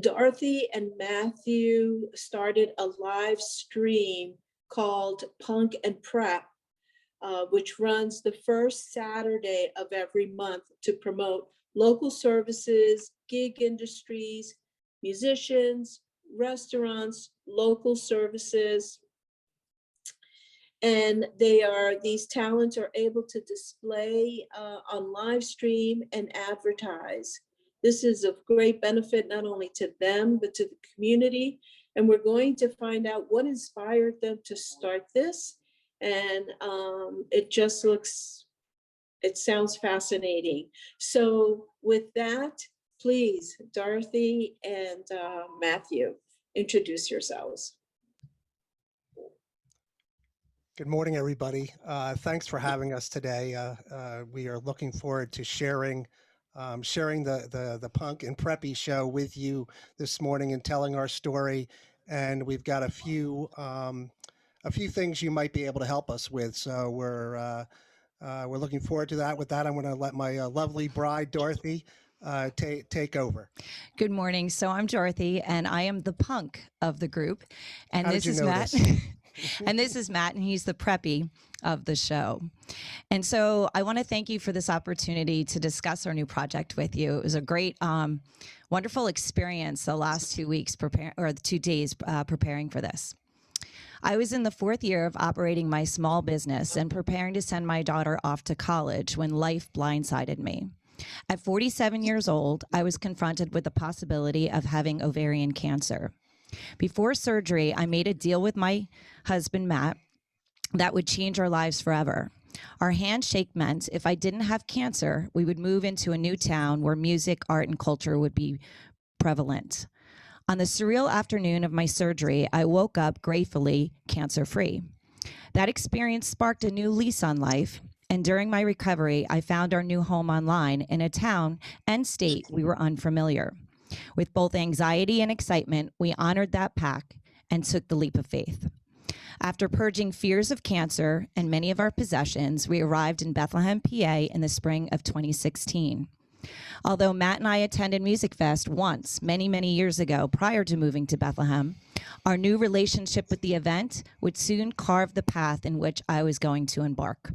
Dorothy and Matthew started a live stream called Punk and Prep, which runs the first Saturday of every month to promote local services, gig industries, musicians, restaurants, local services. And these talents are able to display on live stream and advertise. This is of great benefit not only to them, but to the community. And we're going to find out what inspired them to start this. And it sounds fascinating. So with that, please, Dorothy and Matthew, introduce yourselves. Good morning, everybody. Thanks for having us today. We are looking forward to sharing the Punk and Preppy show with you this morning and telling our story. And we've got a few things you might be able to help us with. So we're looking forward to that. With that, I'm going to let my lovely bride, Dorothy, take over. Good morning. So I'm Dorothy, and I am the punk of the group. And this is Matt. And this is Matt, and he's the preppy of the show. And so I want to thank you for this opportunity to discuss our new project with you. It was a great, wonderful experience the last 2 weeks, 2 days preparing for this. I was in the 4th year of operating my small business and preparing to send my daughter off to college when life blindsided me. At 47 years old, I was confronted with the possibility of having ovarian cancer. Before surgery, I made a deal with my husband, Matt, that would change our lives forever. Our handshake meant if I didn't have cancer, we would move into a new town where music, art, and culture would be prevalent. On the surreal afternoon of my surgery, I woke up gratefully cancer-free. That experience sparked a new lease on life, and during my recovery, I found our new home online in a town and state we were unfamiliar. With both anxiety and excitement, we honored that pact and took the leap of faith. After purging fears of cancer and many of our possessions, we arrived in Bethlehem, PA in the spring of 2016. Although Matt and I attended Music Fest once, many, many years ago prior to moving to Bethlehem, our new relationship with the event would soon carve the path in which I was going to embark.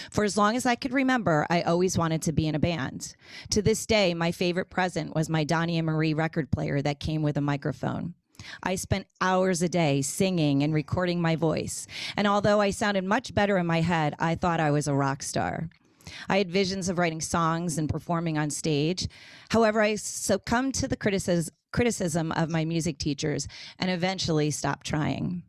For as long as I could remember, I always wanted to be in a band. To this day, my favorite present was my Donnie and Marie record player that came with a microphone. I spent hours a day singing and recording my voice, and although I sounded much better in my head, I thought I was a rock star. I had visions of writing songs and performing on stage. However, I succumbed to the criticism of my music teachers and eventually stopped trying.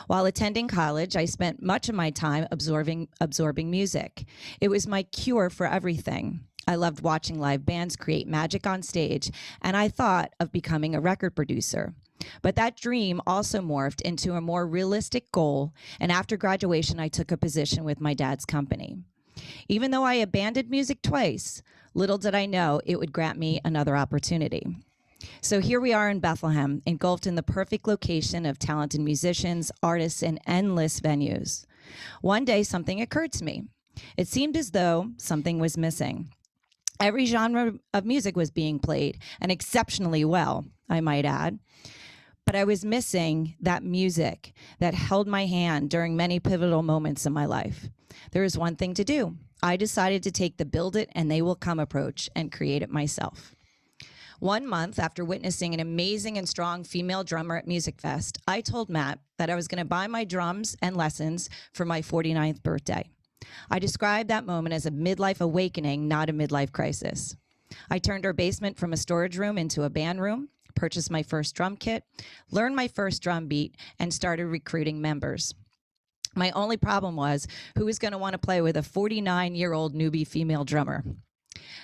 While attending college, I spent much of my time absorbing music. It was my cure for everything. I loved watching live bands create magic on stage, and I thought of becoming a record producer. But that dream also morphed into a more realistic goal, and after graduation, I took a position with my dad's company. Even though I abandoned music twice, little did I know it would grant me another opportunity. So here we are in Bethlehem, engulfed in the perfect location of talented musicians, artists, and endless venues. One day, something occurred to me. It seemed as though something was missing. Every genre of music was being played, and exceptionally well, I might add. But I was missing that music that held my hand during many pivotal moments in my life. There was one thing to do. I decided to take the build it and they will come approach and create it myself. 1 month after witnessing an amazing and strong female drummer at Music Fest, I told Matt that I was going to buy my drums and lessons for my 49th birthday. I described that moment as a midlife awakening, not a midlife crisis. I turned our basement from a storage room into a band room, purchased my first drum kit, learned my first drum beat, and started recruiting members. My only problem was who was going to want to play with a 49-year-old newbie female drummer.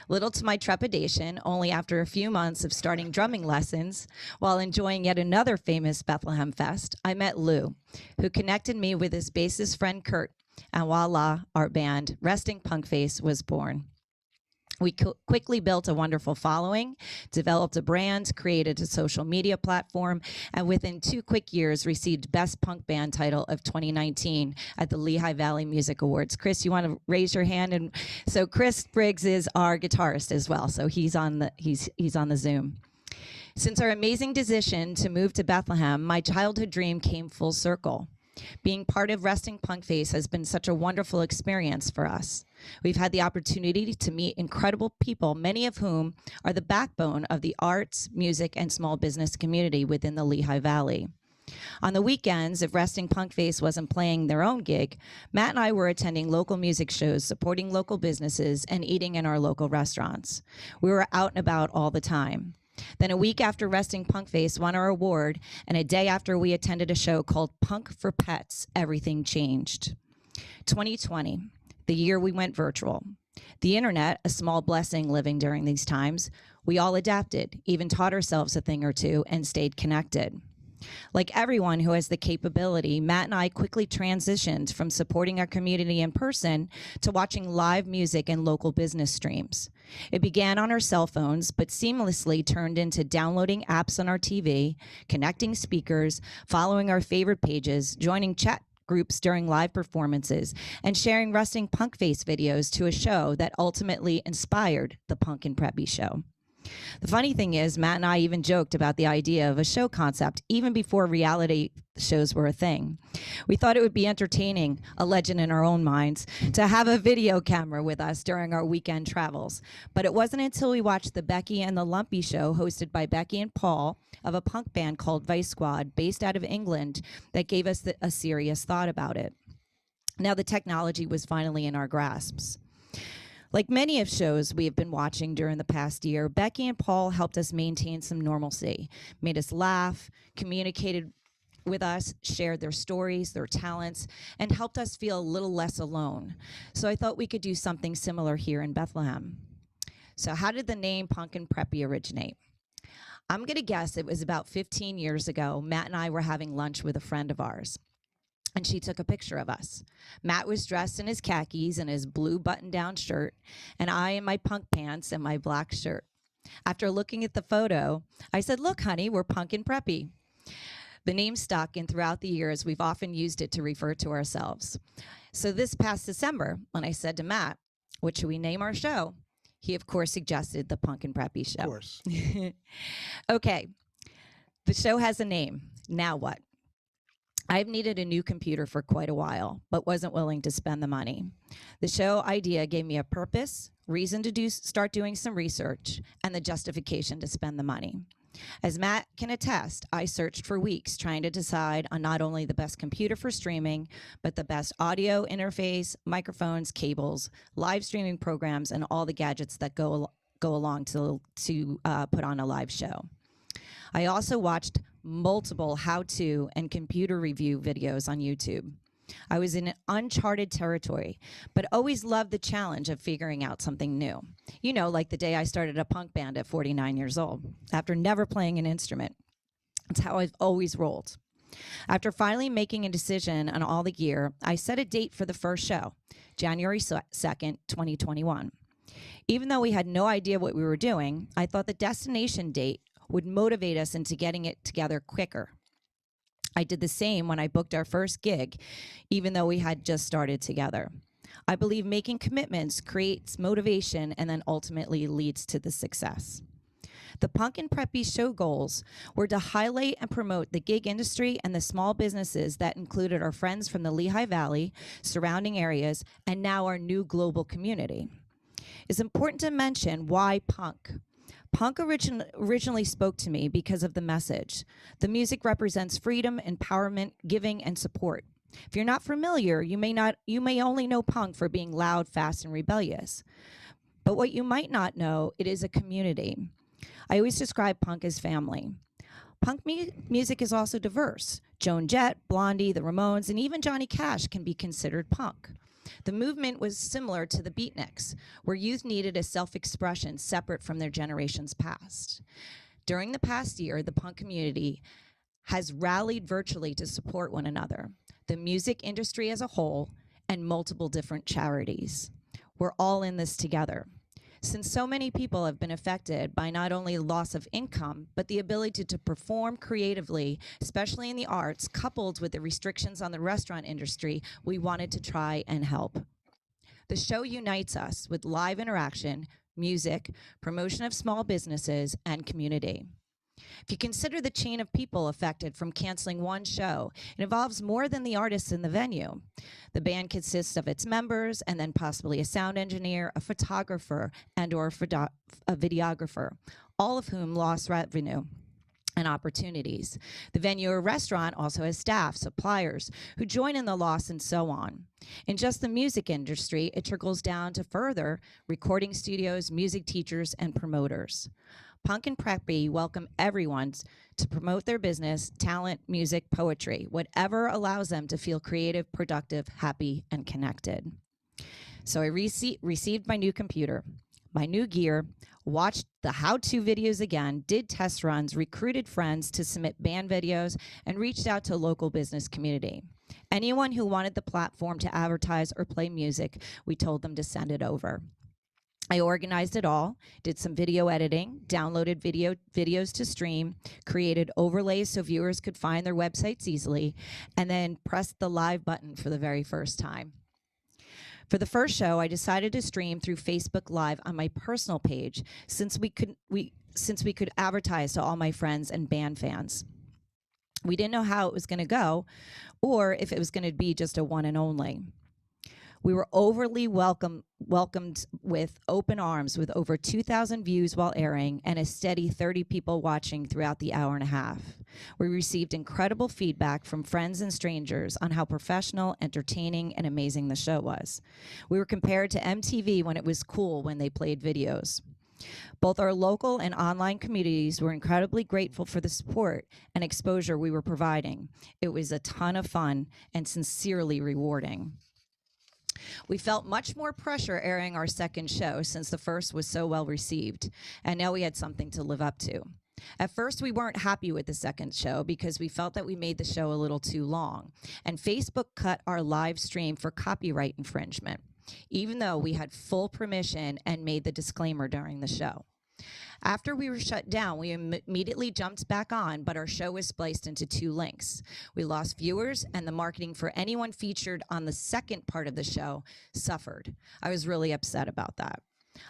Little to my trepidation, only after a few months of starting drumming lessons, while enjoying yet another famous Bethlehem Fest, I met Lou, who connected me with his bassist friend Kurt, and voila, our band, Resting Punk Face, was born. We quickly built a wonderful following, developed a brand, created a social media platform, and within 2 quick years received Best Punk Band title of 2019 at the Lehigh Valley Music Awards. Chris, you want to raise your hand? And so Chris Briggs is our guitarist as well, so he's on the Zoom. Since our amazing decision to move to Bethlehem, my childhood dream came full circle. Being part of Resting Punk Face has been such a wonderful experience for us. We've had the opportunity to meet incredible people, many of whom are the backbone of the arts, music, and small business community within the Lehigh Valley. On the weekends, if Resting Punk Face wasn't playing their own gig, Matt and I were attending local music shows, supporting local businesses, and eating in our local restaurants. We were out and about all the time. Then a week after Resting Punk Face won our award, and a day after we attended a show called Punk for Pets, everything changed. 2020, the year we went virtual. The internet, a small blessing living during these times, we all adapted, even taught ourselves a thing or two, and stayed connected. Like everyone who has the capability, Matt and I quickly transitioned from supporting our community in person to watching live music and local business streams. It began on our cell phones, but seamlessly turned into downloading apps on our TV, connecting speakers, following our favorite pages, joining chat groups during live performances, and sharing Resting Punk Face videos to a show that ultimately inspired the Punk and Preppy Show. The funny thing is, Matt and I even joked about the idea of a show concept even before reality shows were a thing. We thought it would be entertaining, a legend in our own minds, to have a video camera with us during our weekend travels. But it wasn't until we watched the Becky and the Lumpy Show, hosted by Becky and Paul, of a punk band called Vice Squad, based out of England, that gave us a serious thought about it. Now the technology was finally in our grasps. Like many of shows we have been watching during the past year, Becky and Paul helped us maintain some normalcy, made us laugh, communicated with us, shared their stories, their talents, and helped us feel a little less alone. So I thought we could do something similar here in Bethlehem. So how did the name Punk and Preppy originate? I'm gonna guess it was about 15 years ago. Matt and I were having lunch with a friend of ours, and she took a picture of us. Matt was dressed in his khakis and his blue button-down shirt, and I in my punk pants and my black shirt. After looking at the photo, I said, "Look, honey, we're Punk and Preppy." The name stuck, and throughout the years, we've often used it to refer to ourselves. So this past December, when I said to Matt, "What should we name our show?" He, of course, suggested the Punk and Preppy Show. Of course. Okay, the show has a name. Now what? I've needed a new computer for quite a while, but wasn't willing to spend the money. The show idea gave me a purpose, reason to start doing some research, and the justification to spend the money. As Matt can attest, I searched for weeks trying to decide on not only the best computer for streaming, but the best audio interface, microphones, cables, live streaming programs, and all the gadgets that go along to put on a live show. I also watched multiple how-to and computer review videos on YouTube. I was in uncharted territory, but always loved the challenge of figuring out something new. You know, like the day I started a punk band at 49 years old, after never playing an instrument. That's how I've always rolled. After finally making a decision on all the gear, I set a date for the first show, January 2nd, 2021. Even though we had no idea what we were doing, I thought the destination date would motivate us into getting it together quicker. I did the same when I booked our first gig, even though we had just started together. I believe making commitments creates motivation and then ultimately leads to the success. The Punk and Preppy show goals were to highlight and promote the gig industry and the small businesses that included our friends from the Lehigh Valley, surrounding areas, and now our new global community. It's important to mention why punk. Punk originally spoke to me because of the message. The music represents freedom, empowerment, giving, and support. If you're not familiar, you may only know punk for being loud, fast, and rebellious. But what you might not know, it is a community. I always describe punk as family. Punk music is also diverse. Joan Jett, Blondie, the Ramones, and even Johnny Cash can be considered punk. The movement was similar to the beatniks, where youth needed a self-expression separate from their generation's past. During the past year, the punk community has rallied virtually to support one another, the music industry as a whole, and multiple different charities. We're all in this together. Since so many people have been affected by not only loss of income, but the ability to perform creatively, especially in the arts, coupled with the restrictions on the restaurant industry, we wanted to try and help. The show unites us with live interaction, music, promotion of small businesses, and community. If you consider the chain of people affected from canceling one show, it involves more than the artists in the venue. The band consists of its members and then possibly a sound engineer, a photographer, and or a videographer, all of whom lost revenue and opportunities. The venue or restaurant also has staff, suppliers who join in the loss, and so on. In just the music industry, it trickles down to further recording studios, music teachers, and promoters. Punk and Preppy welcome everyone to promote their business, talent, music, poetry, whatever allows them to feel creative, productive, happy, and connected. So I received my new computer, my new gear, watched the how-to videos again, did test runs, recruited friends to submit band videos, and reached out to local business community. Anyone who wanted the platform to advertise or play music, we told them to send it over. I organized it all, did some video editing, downloaded videos to stream, created overlays so viewers could find their websites easily, and then pressed the live button for the very first time. For the first show, I decided to stream through Facebook Live on my personal page since we could advertise to all my friends and band fans. We didn't know how it was going to go or if it was going to be just a one and only. We were overly welcomed with open arms, with over 2,000 views while airing and a steady 30 people watching throughout the hour and a half. We received incredible feedback from friends and strangers on how professional, entertaining, and amazing the show was. We were compared to MTV when it was cool when they played videos. Both our local and online communities were incredibly grateful for the support and exposure we were providing. It was a ton of fun and sincerely rewarding. We felt much more pressure airing our second show since the first was so well received, and now we had something to live up to. At first, we weren't happy with the second show because we felt that we made the show a little too long, and Facebook cut our live stream for copyright infringement, even though we had full permission and made the disclaimer during the show. After we were shut down, we immediately jumped back on, but our show was spliced into 2 links. We lost viewers, and the marketing for anyone featured on the second part of the show suffered. I was really upset about that.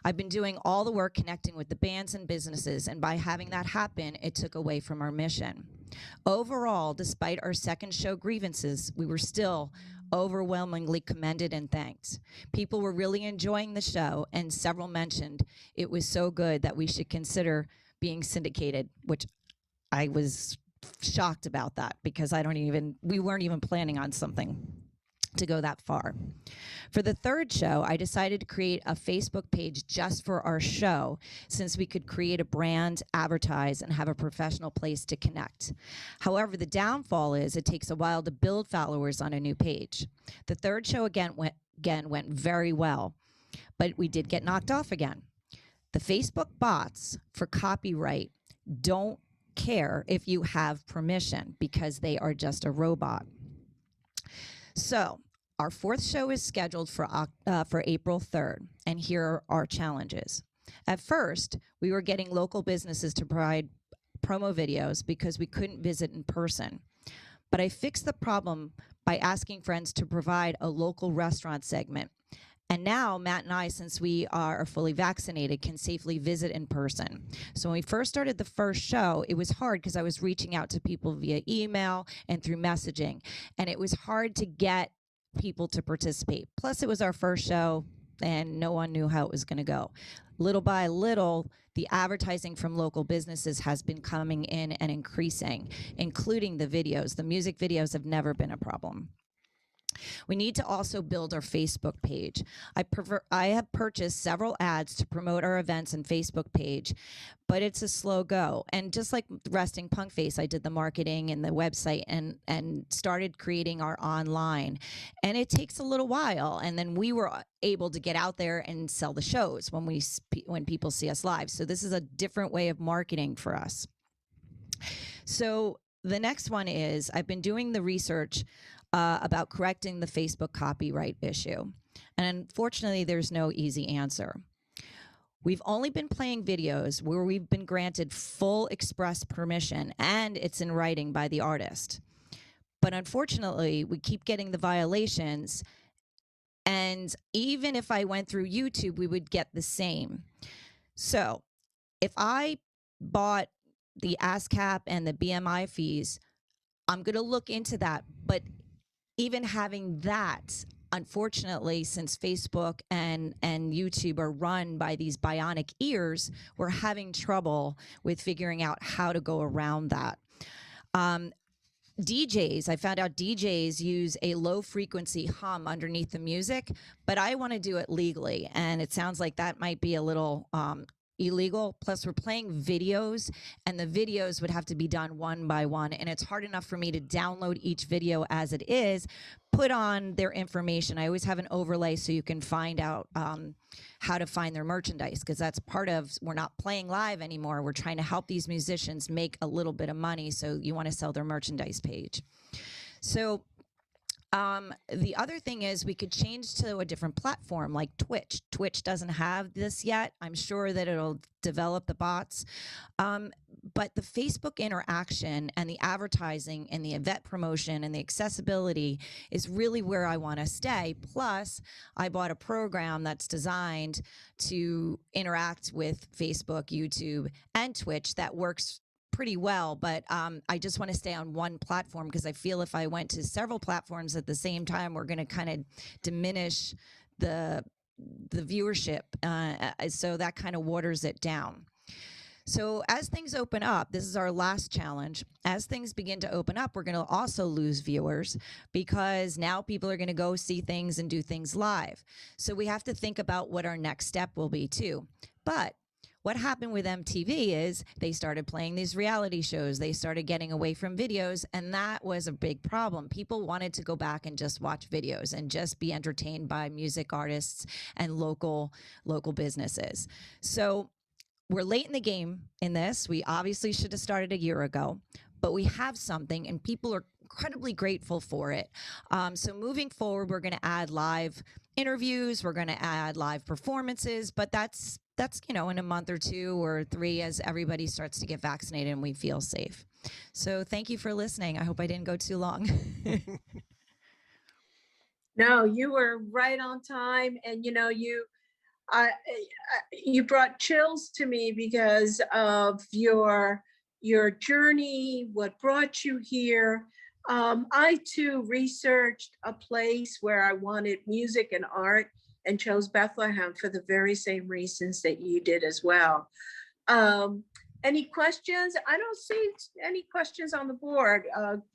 I've been doing all the work connecting with the bands and businesses, and by having that happen, it took away from our mission. Overall, despite our second show grievances, we were still overwhelmingly commended and thanked. People were really enjoying the show, and several mentioned it was so good that we should consider being syndicated, which I was shocked about that because we weren't even planning on something to go that far. For the third show, I decided to create a Facebook page just for our show, since we could create a brand, advertise, and have a professional place to connect. However, the downfall is it takes a while to build followers on a new page. The third show again went very well, but we did get knocked off again. The Facebook bots for copyright don't care if you have permission because they are just a robot. So our fourth show is scheduled for April 3rd, and here are our challenges. At first, we were getting local businesses to provide promo videos because we couldn't visit in person. But I fixed the problem by asking friends to provide a local restaurant segment. And now Matt and I, since we are fully vaccinated, can safely visit in person. So when we first started the first show, it was hard because I was reaching out to people via email and through messaging. And it was hard to get people to participate. Plus, it was our first show and no one knew how it was going to go. Little by little, the advertising from local businesses has been coming in and increasing, including the videos. The music videos have never been a problem. We need to also build our Facebook page. I have purchased several ads to promote our events and Facebook page, but it's a slow go. And just like Resting Punk Face, I did the marketing and the website and started creating our online. And it takes a little while. And then we were able to get out there and sell the shows when people see us live. So this is a different way of marketing for us. So the next one is I've been doing the research about correcting the Facebook copyright issue. And unfortunately, there's no easy answer. We've only been playing videos where we've been granted full express permission and it's in writing by the artist. But unfortunately, we keep getting the violations. And even if I went through YouTube, we would get the same. So if I bought the ASCAP and the BMI fees, I'm going to look into that. But even having that, unfortunately, since Facebook and YouTube are run by these bionic ears, we're having trouble with figuring out how to go around that. DJs, I found out DJs use a low frequency hum underneath the music, but I want to do it legally. And it sounds like that might be a little illegal. Plus, we're playing videos, and the videos would have to be done one by one. And it's hard enough for me to download each video as it is, put on their information. I always have an overlay so you can find out how to find their merchandise, because that's part of, we're not playing live anymore. We're trying to help these musicians make a little bit of money. So you want to sell their merchandise page. So the other thing is we could change to a different platform like Twitch. Twitch doesn't have this yet. I'm sure that it'll develop the bots. But the Facebook interaction and the advertising and the event promotion and the accessibility is really where I want to stay. Plus, I bought a program that's designed to interact with Facebook, YouTube, and Twitch that works pretty well, but I just want to stay on one platform, because I feel if I went to several platforms at the same time, we're going to kind of diminish the viewership. So that kind of waters it down. So as things open up, this is our last challenge. As things begin to open up, we're going to also lose viewers, because now people are going to go see things and do things live. So we have to think about what our next step will be too. But what happened with MTV is they started playing these reality shows. They started getting away from videos, and that was a big problem. People wanted to go back and just watch videos and just be entertained by music artists and local businesses. So we're late in the game in this. We obviously should have started a year ago, but we have something, and people are incredibly grateful for it. So moving forward, we're going to add live interviews. We're going to add live performances, but that's in a month or 2 or 3 as everybody starts to get vaccinated and we feel safe. So thank you for listening. I hope I didn't go too long. No, you were right on time, and you brought chills to me because of your journey, what brought you here. I too researched a place where I wanted music and art, and chose Bethlehem for the very same reasons that you did as well. Any questions? I don't see any questions on the board.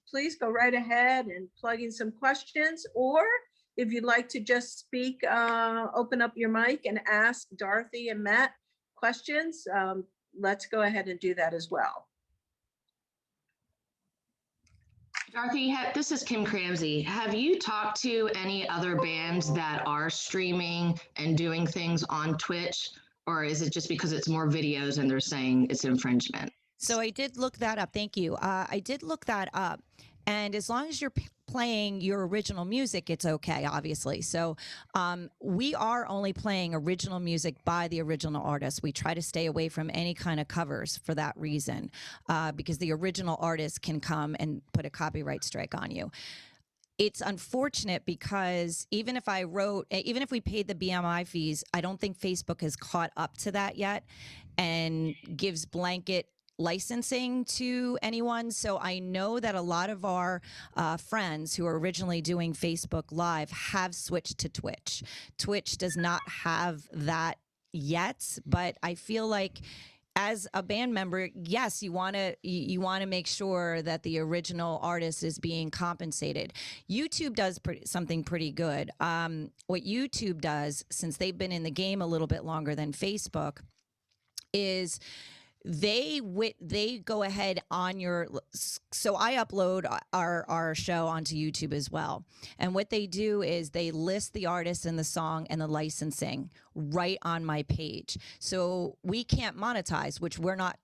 Please go right ahead and plug in some questions, or if you'd like to just speak, open up your mic and ask Dorothy and Matt questions, let's go ahead and do that as well. Dorothy, this is Kim Cramsey. Have you talked to any other bands that are streaming and doing things on Twitch, or is it just because it's more videos and they're saying it's infringement? So I did look that up. Thank you. I did look that up. And as long as you're playing your original music, it's okay, obviously. So we are only playing original music by the original artist. We try to stay away from any kind of covers for that reason, because the original artist can come and put a copyright strike on you. It's unfortunate because even if we paid the BMI fees, I don't think Facebook has caught up to that yet and gives blanket licensing to anyone. So I know that a lot of our friends who are originally doing Facebook Live have switched to Twitch. Twitch does not have that yet, but I feel like as a band member, yes, you want to make sure that the original artist is being compensated. YouTube does something pretty good. What YouTube does, since they've been in the game a little bit longer than Facebook, is they go ahead on your, so I upload our show onto YouTube as well, and what they do is they list the artist and the song and the licensing right on my page. So we can't monetize, which we're not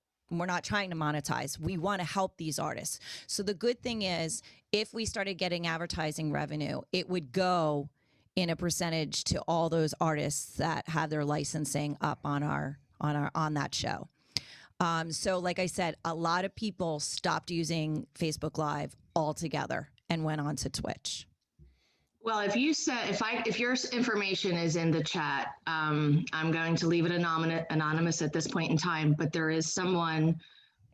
trying to monetize. We want to help these artists. So the good thing is, if we started getting advertising revenue, it would go in a percentage to all those artists that have their licensing up on that show. So like I said, a lot of people stopped using Facebook Live altogether and went on to Twitch. Well, if your information is in the chat, I'm going to leave it anonymous at this point in time, but there is someone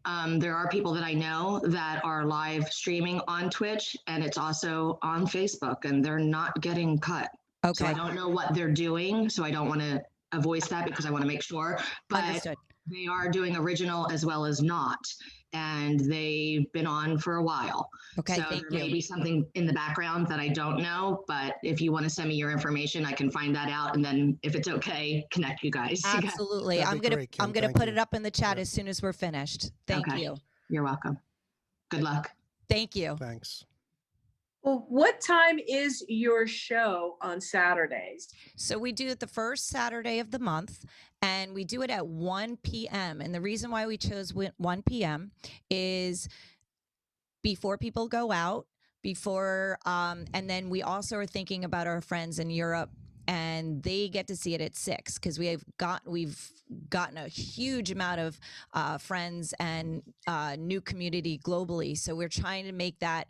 There are people that I know that are live streaming on Twitch, and it's also on Facebook, and they're not getting cut. So I Okay. don't know what they're doing. So I don't want to voice that because I want to make sure. But Understood. they are doing original as well as not, and they've been on for a while. Okay, So thank there may you. be something in the background that I don't know, but if you want to send me your information, I can find that out, and then if it's okay, connect you guys. Absolutely. That'd I'm be gonna great, Kim. I'm gonna Thank put you. it up in the chat Yeah. as soon as we're finished. Thank Okay. you. You're welcome. Good luck. Thank you. Thanks. Well, what time is your show on Saturdays? So we do it the first Saturday of the month, and we do it at 1 p.m. And the reason why we chose 1 p.m. is before people go out, and then we also are thinking about our friends in Europe, and they get to see it at 6 because we've gotten a huge amount of friends and new community globally. So we're trying to make that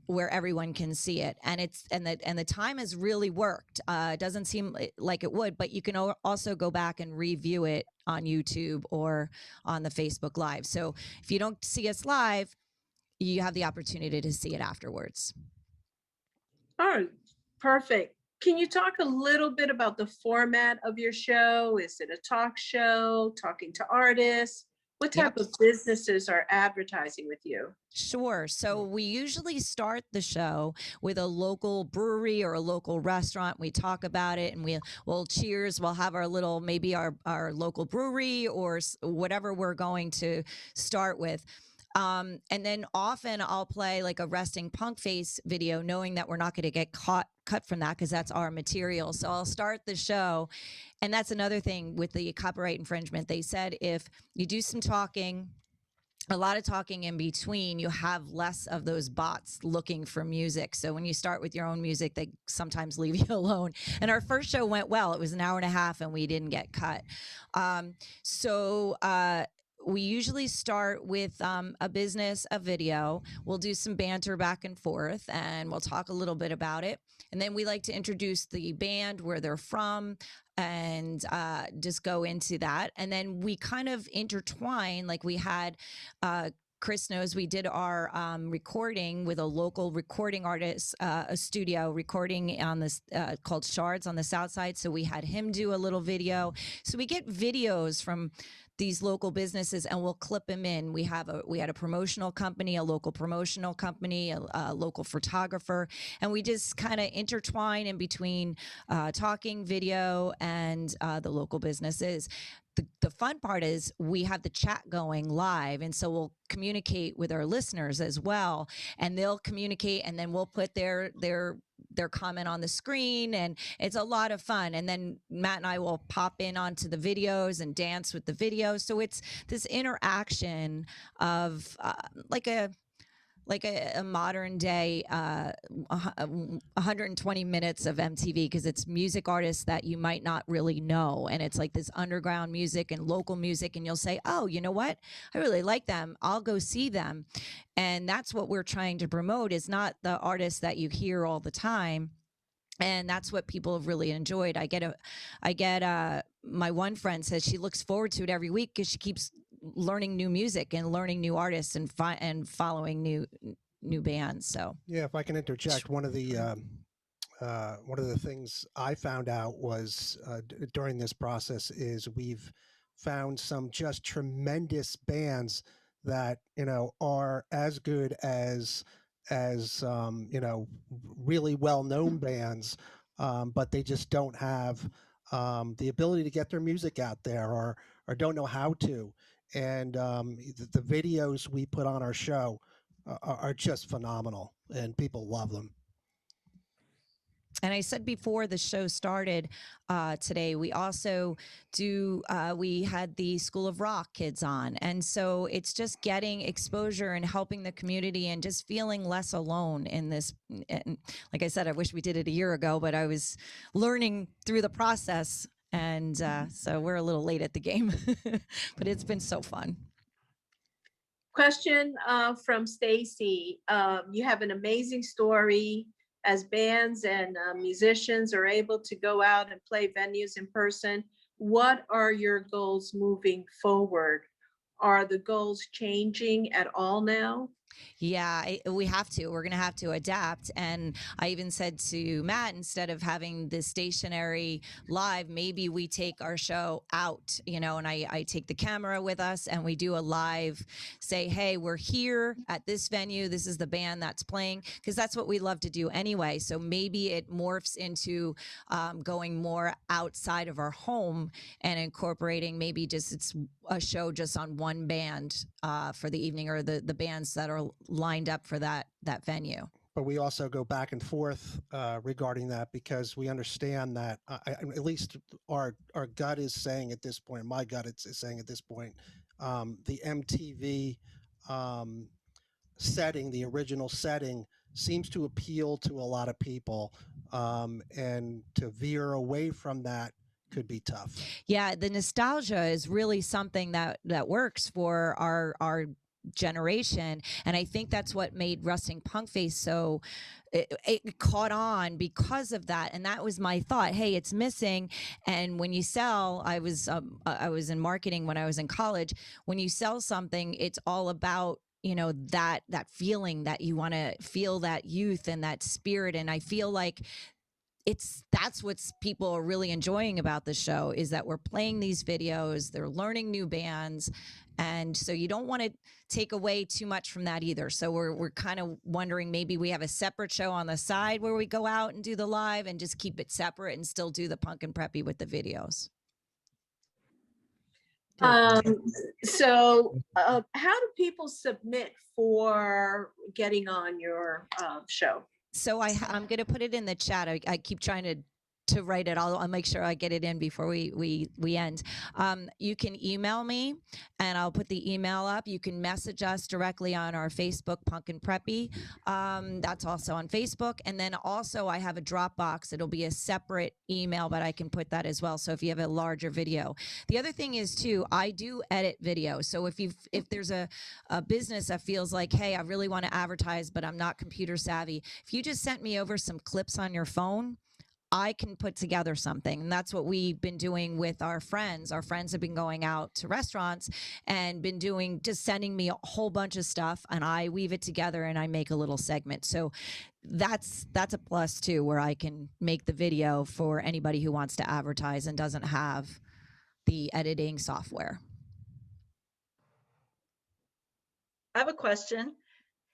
where everyone can see it, and the time has really worked. It doesn't seem like it would, but you can also go back and review it on YouTube or on the Facebook Live. So if you don't see us live, you have the opportunity to see it afterwards. Oh, perfect. Can you talk a little bit about the format of your show? Is it a talk show, talking to artists? What type of businesses are advertising with you? Sure. So we usually start the show with a local brewery or a local restaurant. We talk about it, and we'll cheers. We'll have our little, maybe our local brewery or whatever we're going to start with. And then often I'll play like a resting punk face video, knowing that we're not going to get cut from that because that's our material. So I'll start the show. And that's another thing with the copyright infringement. They said if you do some talking, a lot of talking in between, you have less of those bots looking for music. So when you start with your own music, they sometimes leave you alone. And our first show went well. It was an hour and a half and we didn't get cut. We usually start with a business, a video. We'll do some banter back and forth, and we'll talk a little bit about it. And then we like to introduce the band, where they're from, and just go into that. And then we kind of intertwine, like we had Chris knows we did our recording with a local recording artist, a studio recording on this called Shards on the South Side. So we had him do a little video. So we get videos from these local businesses and we'll clip them in. We had a promotional company, a local promotional company, a local photographer, and we just kind of intertwine in between talking, video, and the local businesses. The fun part is we have the chat going live, and so we'll communicate with our listeners as well, and they'll communicate, and then we'll put their comment on the screen, and it's a lot of fun. And then Matt and I will pop in onto the videos and dance with the videos. So it's this interaction of like a modern day 120 minutes of MTV, because it's music artists that you might not really know, and it's like this underground music and local music, and you'll say, oh, you know what, I really like them, I'll go see them. And that's what we're trying to promote, is not the artists that you hear all the time. And that's what people have really enjoyed. I get my one friend says she looks forward to it every week because she keeps learning new music and learning new artists and following new bands. So yeah, if I can interject, one of the things I found out was during this process is we've found some just tremendous bands that are as good as really well-known bands, but they just don't have the ability to get their music out there, or don't know how to. And the videos we put on our show are just phenomenal, and people love them. And I said before the show started today, we also we had the School of Rock kids on. And so it's just getting exposure and helping the community and just feeling less alone in this. And like I said, I wish we did it a year ago, but I was learning through the process. And so we're a little late at the game, but it's been so fun. Question from Stacy. You have an amazing story. As bands and musicians are able to go out and play venues in person, what are your goals moving forward? are the goals changing at all now? Yeah, we have to. We're going to have to adapt. And I even said to Matt, instead of having the stationary live, maybe we take our show out, and I take the camera with us and we do a live, say, hey, we're here at this venue. This is the band that's playing, because that's what we love to do anyway. So maybe it morphs into going more outside of our home and incorporating maybe just it's a show just on one band for the evening, or the bands that are lined up for that venue. But we also go back and forth regarding that, because we understand that at least our gut is saying at this point, my gut is saying at this point, the MTV setting, the original setting, seems to appeal to a lot of people, and to veer away from that could be tough. Yeah, the nostalgia is really something that works for our generation, and I think that's what made Rusting Punk Face so it caught on because of that. And that was my thought, hey, it's missing. And when you sell, I was in marketing when I was in college. When you sell something, it's all about that feeling, that you want to feel that youth and that spirit. And I feel like that's what people are really enjoying about the show, is that we're playing these videos, they're learning new bands, and so you don't want to take away too much from that either. So we're kind of wondering, maybe we have a separate show on the side where we go out and do the live and just keep it separate and still do the punk and preppy with the videos. So how do people submit for getting on your show? So I'm going to put it in the chat. I keep trying to write it. I'll make sure I get it in before we end. You can email me and I'll put the email up. You can message us directly on our Facebook, Punk and Preppy. That's also on Facebook. And then also I have a Dropbox. It'll be a separate email, but I can put that as well. So if you have a larger video. The other thing is too, I do edit video. So if there's a business that feels like, hey, I really want to advertise, but I'm not computer savvy. If you just sent me over some clips on your phone, I can put together something. And that's what we've been doing with our friends. Our friends have been going out to restaurants and been just sending me a whole bunch of stuff, and I weave it together and I make a little segment. So that's a plus too, where I can make the video for anybody who wants to advertise and doesn't have the editing software. I have a question.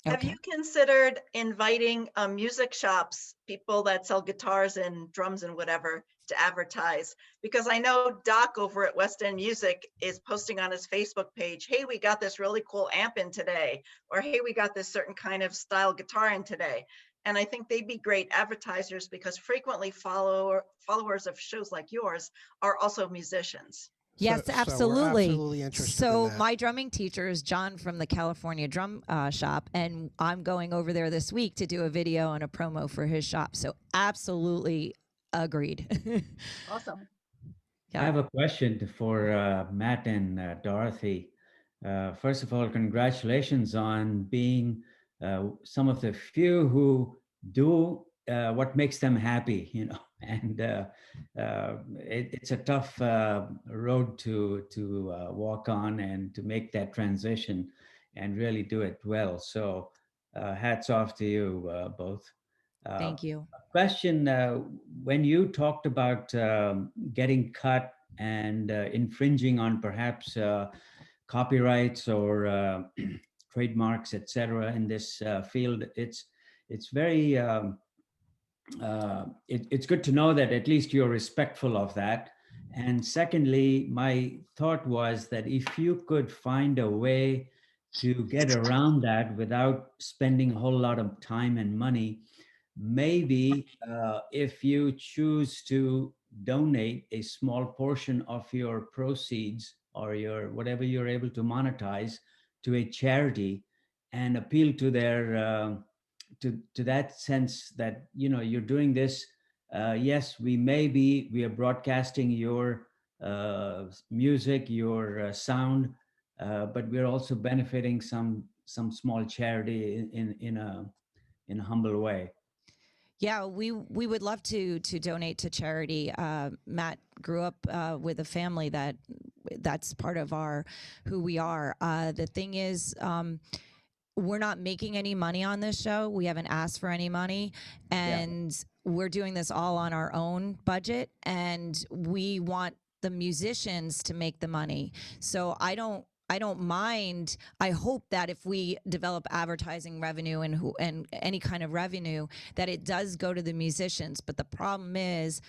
Okay. Have you considered inviting music shops, people that sell guitars and drums and whatever, to advertise? Because I know Doc over at West End Music is posting on his Facebook page, hey, we got this really cool amp in today, or hey, we got this certain kind of style guitar in today. And I think they'd be great advertisers, because frequently followers of shows like yours are also musicians. Yes, So absolutely. we're absolutely interested So in that. my drumming teacher is John from the California Drum Shop, and I'm going over there this week to do a video and a promo for his shop. So absolutely agreed. Awesome. Yeah. I have a question for Matt and Dorothy. First of all, congratulations on being some of the few who do what makes them happy, and it's a tough road to walk on, and to make that transition and really do it well. So hats off to you both. Thank you. Question, when you talked about getting cut and infringing on perhaps copyrights or trademarks, etc., in this field, it's very it's good to know that at least you're respectful of that. And secondly, my thought was that if you could find a way to get around that without spending a whole lot of time and money, maybe if you choose to donate a small portion of your proceeds or your whatever you're able to monetize to a charity, and appeal to their to that sense that you're doing this. Yes, we are broadcasting your music, your sound, but we're also benefiting some small charity in a humble way. Yeah, we would love to donate to charity. Matt grew up with a family that that's part of who we are. The thing is, we're not making any money on this show. We haven't asked for any money, and we're doing this all on our own budget, and we want the musicians to make the money. So I don't mind. I hope that if we develop advertising revenue and any kind of revenue, that it does go to the musicians. But the problem is,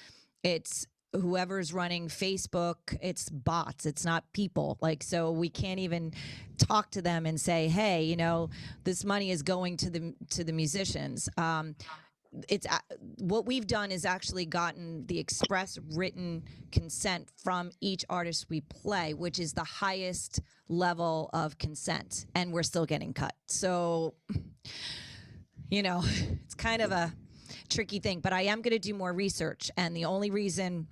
it's whoever's running Facebook, it's bots, it's not people. Like, so we can't even talk to them and say, hey, you know, this money is going to the musicians. It's what we've done is actually gotten the express written consent from each artist we play, which is the highest level of consent, and we're still getting cut. So, you know, it's kind of a tricky thing, but I am going to do more research, and the only reason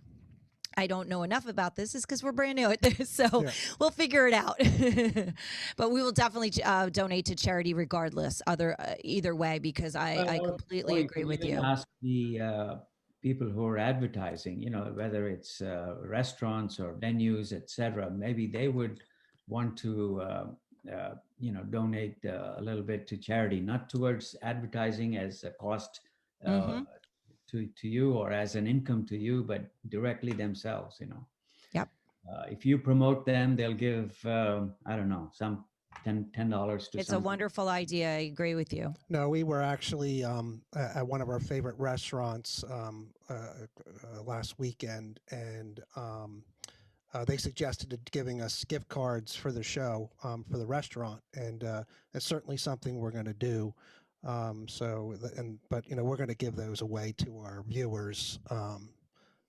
I don't know enough about this is because we're brand new at this, so we'll figure it out. But we will definitely donate to charity regardless, either way, because I completely agree with you. Ask the people who are advertising, you know, whether it's restaurants or venues, etc. Maybe they would want to, you know, donate a little bit to charity, not towards advertising as a cost to you or as an income to you, but directly themselves, you know. Yep. If you promote them, they'll give, I don't know, some $10 to It's something. a wonderful idea. I agree with you. No, we were actually at one of our favorite restaurants last weekend, and they suggested giving us gift cards for the show, for the restaurant, and it's certainly something we're going to do. But you know, we're going to give those away to our viewers,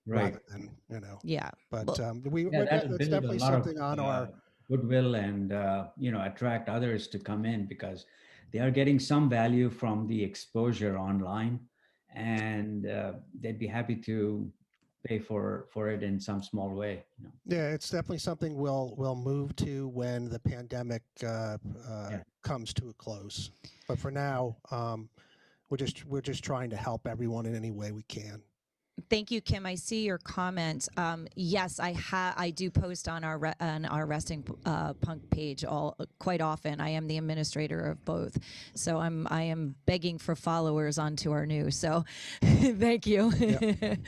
rather than, you know. Yeah. But Well, it's definitely something on our goodwill, and you know, attract others to come in, because they are getting some value from the exposure online, and they'd be happy to pay for it in some small way, you know. Yeah, it's definitely something we'll move to when the pandemic comes to a close. But for now, we're just trying to help everyone in any way we can. Thank you, Kim. I see your comment. Yes, I do post on our Resting Punk page quite often. I am the administrator of both, so I am begging for followers onto our news. So, thank you. Yep.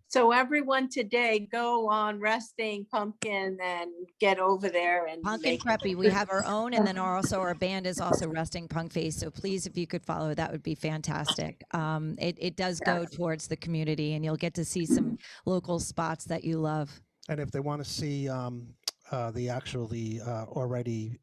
So everyone today, go on Resting Pumpkin and get over there and Punk and Preppy. We have our own, and then also our band is also Resting Punk Face. So please, if you could follow, that would be fantastic. It does go towards the community, and you'll get to see some local spots that you love. And if they want to see the actually already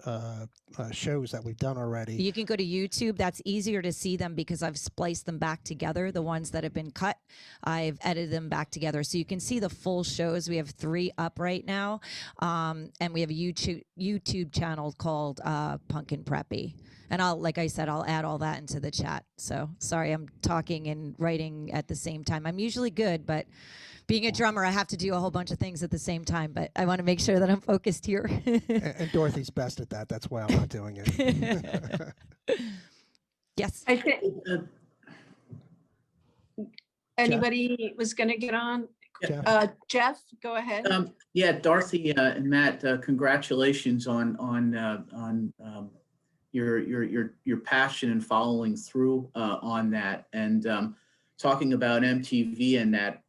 shows that we've done already, you can go to YouTube. That's easier to see them because I've spliced them back together. The ones that have been cut, I've edited them back together, so you can see the full shows. We have 3 up right now, and we have a YouTube channel called Punk and Preppy. And like I said, I'll add all that into the chat. So sorry, I'm talking and writing at the same time. I'm usually good, but being a drummer, I have to do a whole bunch of things at the same time, but I want to make sure that I'm focused here. and Dorothy's best at that. That's why I'm not doing it. Yes. I think anybody was going to get on. Jeff, go ahead. Yeah, Dorothy and Matt, congratulations on your passion and following through on that, and talking about MTV and that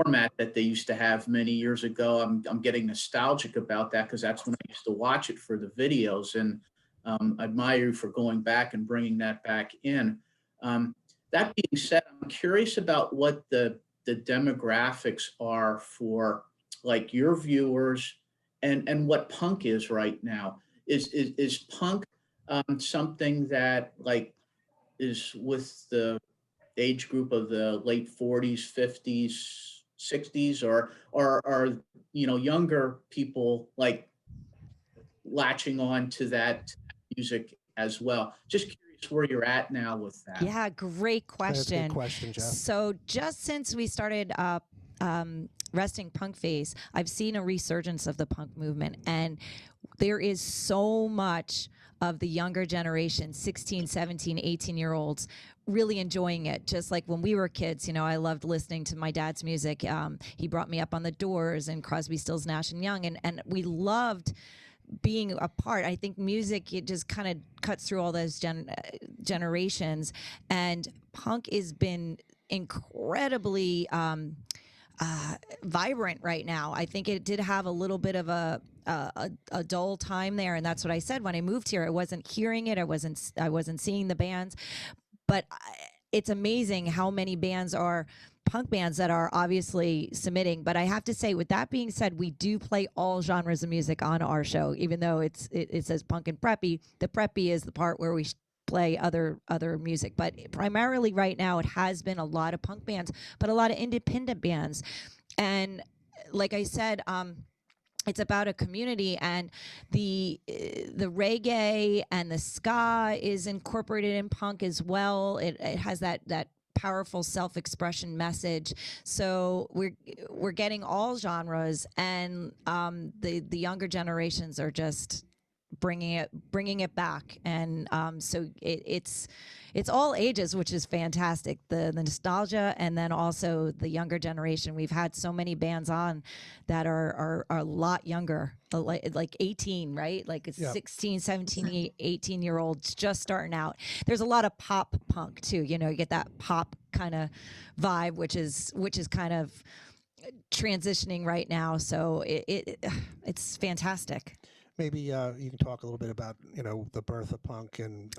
format that they used to have many years ago. I'm getting nostalgic about that because that's when I used to watch it for the videos, and I admire you for going back and bringing that back in. That being said, I'm curious about what the demographics are for like your viewers and what punk is right now. Is punk something that like is with the age group of the late 40s, 50s, 60s, or are you know, younger people like latching on to that music as well? Just curious where you're at now with that. Yeah, great question. That's a good question, Jeff. So just since we started Resting Punk Face, I've seen a resurgence of the punk movement, and there is so much of the younger generation, 16, 17, 18-year-olds, really enjoying it. Just like when we were kids, you know, I loved listening to my dad's music. He brought me up on the Doors and Crosby, Stills, Nash and Young, and we loved being a part. I think music, it just kind of cuts through all those generations, and punk has been incredibly vibrant right now. I think it did have a little bit of a dull time there, and that's what I said when I moved here. I wasn't hearing it. I wasn't seeing the bands, but it's amazing how many bands are punk bands that are obviously submitting. But I have to say, with that being said, we do play all genres of music on our show, even though it says punk and preppy. The preppy is the part where we play other music, but primarily right now it has been a lot of punk bands, but a lot of independent bands. And like I said, it's about a community, and the reggae and the ska is incorporated in punk as well. It has that powerful self-expression message. So we're getting all genres, and the younger generations are just bringing it back, and so it's all ages, which is fantastic. The nostalgia, and then also the younger generation. We've had so many bands on that are a lot younger, like 18, right? Like it's 16, 17, 18-year-olds just starting out. There's a lot of pop punk too. You know, you get that pop kind of vibe, which is kind of transitioning right now. So it's fantastic. Maybe you can talk a little bit about, you know, the birth of punk and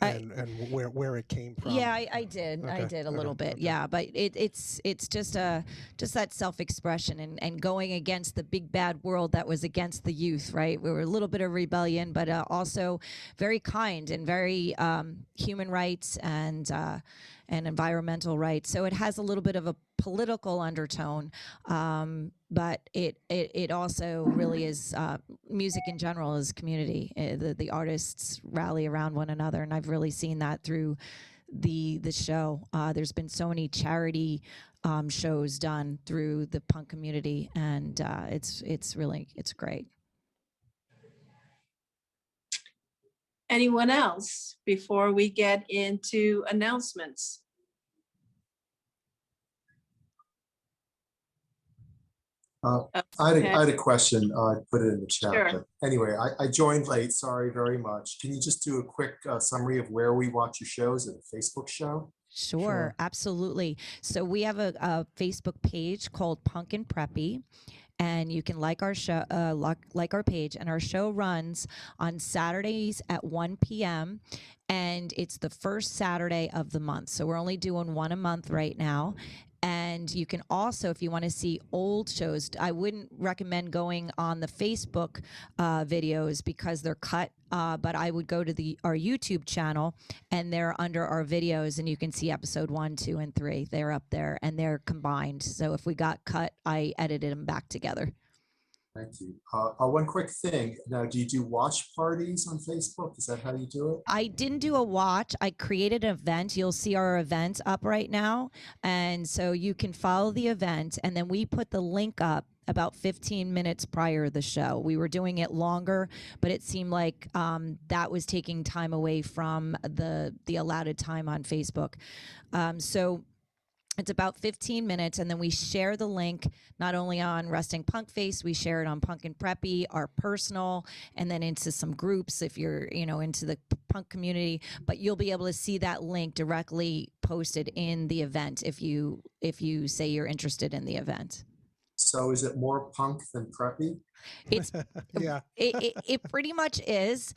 where it came from. Yeah, I did. Okay. I did a little bit. Okay. Yeah, but it's just that self-expression and going against the big bad world that was against the youth, right? We were a little bit of rebellion, but also very kind and very human rights and environmental rights. So it has a little bit of a political undertone, but it also really is music in general is community. The artists rally around one another, and I've really seen that through the show. There's been so many charity shows done through the punk community, and it's great. Anyone else before we get into announcements? I had a question. I put it in the chat. Sure. But anyway, I joined late. Sorry very much. Can you just do a quick summary of where we watch your shows at a Facebook show? Sure, absolutely. So we have a Facebook page called Punk and Preppy, and you can like our show, like our page, and our show runs on Saturdays at 1 p.m. and it's the first Saturday of the month. So we're only doing one a month right now. And you can also, if you want to see old shows, I wouldn't recommend going on the Facebook videos because they're cut, but I would go to our YouTube channel, and they're under our videos, and you can see episode 1, 2, and 3. They're up there, and they're combined. So if we got cut, I edited them back together. Thank you. One quick thing. Now, do you do watch parties on Facebook? Is that how you do it? I didn't do a watch. I created an event. You'll see our event up right now. And so you can follow the event. And then we put the link up about 15 minutes prior to the show. We were doing it longer, but it seemed like that was taking time away from the allotted time on Facebook. So it's about 15 minutes, and then we share the link not only on Resting Punk Face, we share it on Punk and Preppy, our personal, and then into some groups if you're, into the punk community. But you'll be able to see that link directly posted in the event if you say you're interested in the event. So is it more punk than preppy? It's Yeah. it pretty much is.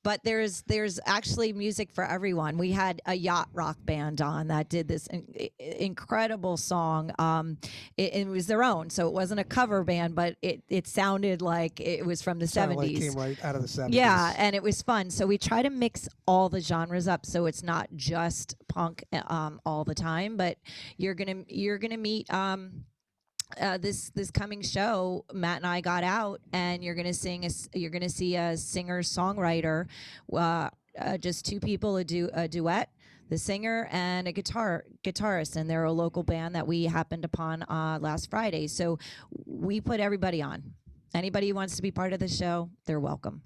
But there's actually music for everyone. We had a yacht rock band on that did this incredible song. It was their own, so it wasn't a cover band, but it sounded like it was from the 70s. Like it came right out of the 70s. Yeah, and it was fun. So we try to mix all the genres up, so it's not just punk all the time. But you're gonna meet. This coming show, Matt and I got out, and you're gonna see a singer songwriter, just two people a duet, the singer and a guitarist, and they're a local band that we happened upon last Friday. So we put everybody on. Anybody who wants to be part of the show, they're welcome.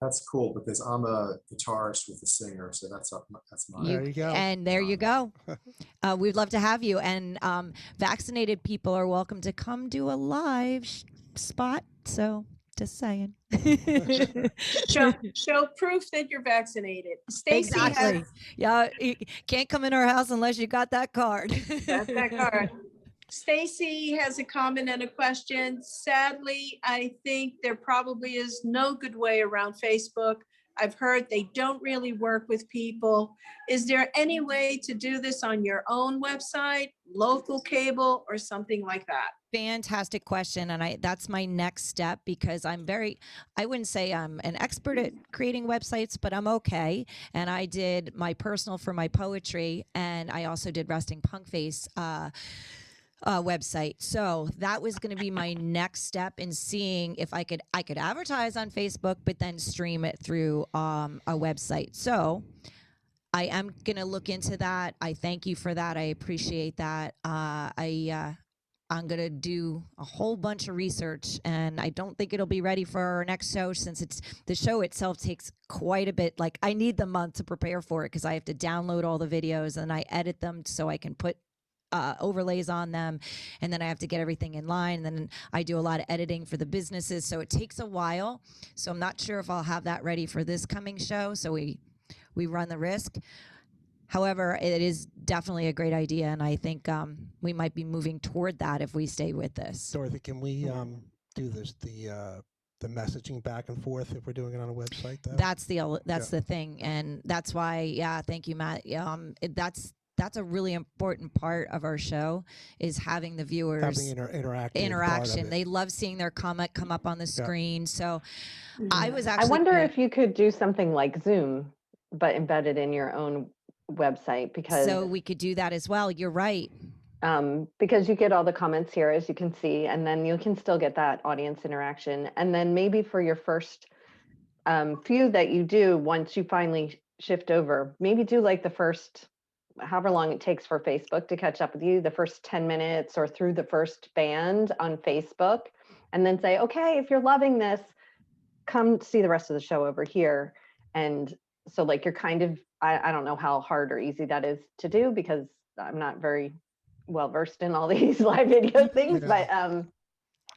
That's cool because I'm a guitarist with a singer, so that's mine. There you go. And there you go. We'd love to have you. And vaccinated people are welcome to come do a live spot. So just saying. Show proof that you're vaccinated. Stacy Exactly. Yeah, you can't come in our house unless you got that card. That's that card. Stacy has a comment and a question. Sadly, I think there probably is no good way around Facebook. I've heard they don't really work with people. Is there any way to do this on your own website, local cable, or something like that? Fantastic question. And that's my next step, because I wouldn't say I'm an expert at creating websites, but I'm okay. And I did my personal for my poetry, and I also did Resting Punk Face website. So that was going to be my next step in seeing if I could advertise on Facebook, but then stream it through a website. So I am going to look into that. I thank you for that. I appreciate that. I'm going to do a whole bunch of research, and I don't think it'll be ready for our next show, since the show itself takes quite a bit. Like, I need the month to prepare for it, because I have to download all the videos and I edit them so I can put overlays on them, and then I have to get everything in line, and then I do a lot of editing for the businesses, so it takes a while. So I'm not sure if I'll have that ready for this coming show, so we run the risk. However, it is definitely a great idea, and I think we might be moving toward that if we stay with this. Dorothy, can we do this the messaging back and forth if we're doing it on a website, though? That's the thing, and that's why, thank you, Matt. That's a really important part of our show, is having the viewers having interaction. They love seeing their comment come up on the screen. So I wonder if you could do something like Zoom, but embedded in your own website, because so we could do that as well. You're right. Because you get all the comments here, as you can see, and then you can still get that audience interaction. And then maybe for your first few that you do, once you finally shift over, maybe do like the first, however long it takes for Facebook to catch up with you, the first 10 minutes or through the first band on Facebook, and then say, okay, if you're loving this, come see the rest of the show over here. And so like you're kind of, I don't know how hard or easy that is to do, because I'm not very well versed in all these live video things, but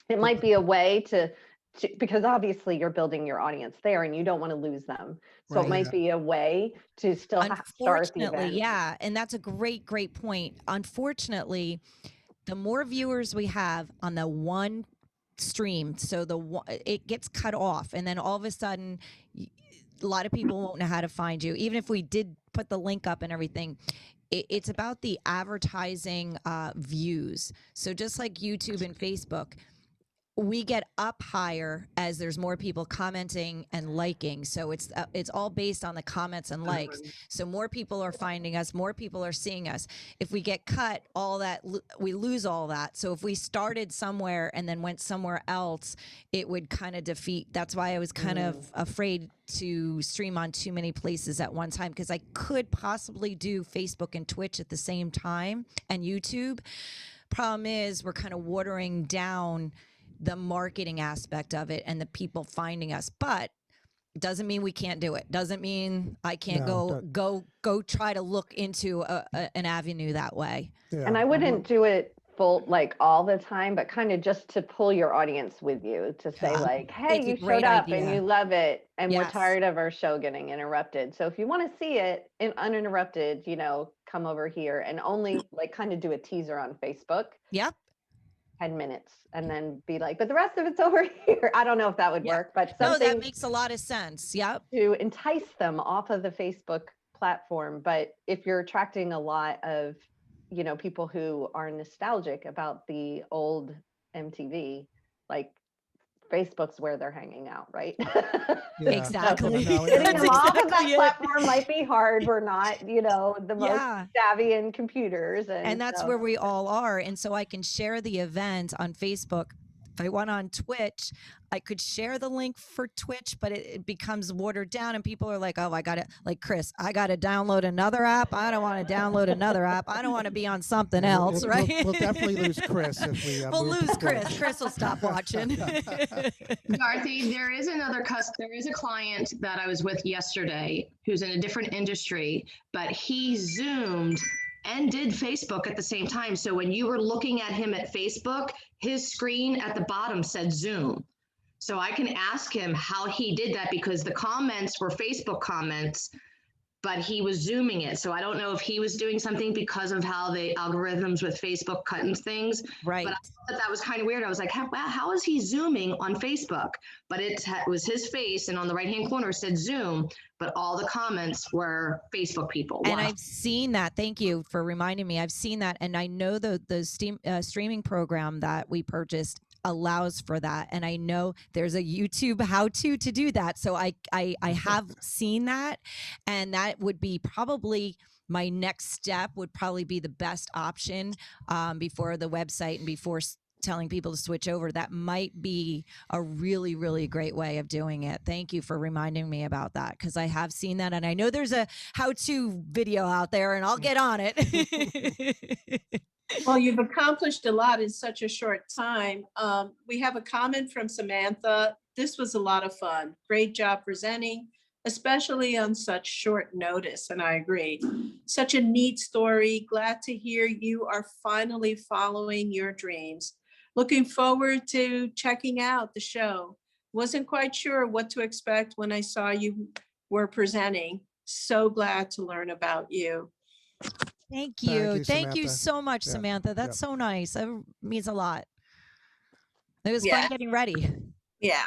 it might be a way to, because obviously you're building your audience there and you don't want to lose them. So it might be a way to still start the event. Yeah. And that's a great point. Unfortunately, the more viewers we have on the one stream, so it gets cut off, and then all of a sudden a lot of people won't know how to find you. Even if we did put the link up and everything, it's about the advertising views. So just like YouTube and Facebook, we get up higher as there's more people commenting and liking. So it's all based on the comments and likes. So more people are finding us, more people are seeing us. If we get cut, all that, we lose all that. So if we started somewhere and then went somewhere else, it would kind of defeat. That's why I was kind of afraid to stream on too many places at one time, because I could possibly do Facebook and Twitch at the same time, and YouTube. Problem is, we're kind of watering down the marketing aspect of it and the people finding us, but it doesn't mean we can't do it. Doesn't mean I can't go try to look into an avenue that way. Yeah. And I wouldn't do it full, like all the time, but kind of just to pull your audience with you, to say like, hey, you showed up and you love it, and we're tired of our show getting interrupted. So if you want to see it in uninterrupted, come over here, and only like kind of do a teaser on Facebook. Yep. 10 minutes, and then be like, but the rest of it's over here. I don't know if that would work, but something. No, that makes a lot of sense. Yep. To entice them off of the Facebook platform. But if you're attracting a lot of, people who are nostalgic about the old MTV, like Facebook's where they're hanging out, right? Exactly. So getting them off of that platform might be hard. We're not, the most savvy in computers. And that's where we all are. And so I can share the event on Facebook if I went on Twitch, I could share the link for Twitch, but it becomes watered down and people are like, oh, I got to, like Chris, I got to download another app. I don't want to download another app. I don't want to be on something else, right? We'll definitely lose Chris if we we'll move lose to Twitch. Chris. Chris will stop watching. Dorothy, there is a client that I was with yesterday who's in a different industry, but he Zoomed and did Facebook at the same time. So when you were looking at him at Facebook, his screen at the bottom said Zoom. So I can ask him how he did that because the comments were Facebook comments, but he was Zooming it. So I don't know if he was doing something because of how the algorithms with Facebook cut and things. Right. But I thought that was kind of weird. I was like, how is he Zooming on Facebook? But it was his face, and on the right-hand corner said Zoom, but all the comments were Facebook people. And I've seen that. Thank you for reminding me. I've seen that. And I know the streaming program that we purchased allows for that, and I know there's a YouTube how-to to do that, so I have seen that, and that would be probably my next step, would probably be the best option before the website and before telling people to switch over. That might be a really, really great way of doing it. Thank you for reminding me about that, because I have seen that, and I know there's a how-to video out there, and I'll get on it. Well, you've accomplished a lot in such a short time. We have a comment from Samantha. This was a lot of fun. Great job presenting, especially on such short notice. And I agree. Such a neat story. Glad to hear you are finally following your dreams. Looking forward to checking out the show. Wasn't quite sure what to expect when I saw you were presenting. So glad to learn about you. Thank you. Thank you Samantha. so much, Yeah. Samantha. That's so nice. That means a lot. It was Yeah. fun getting ready. Yeah.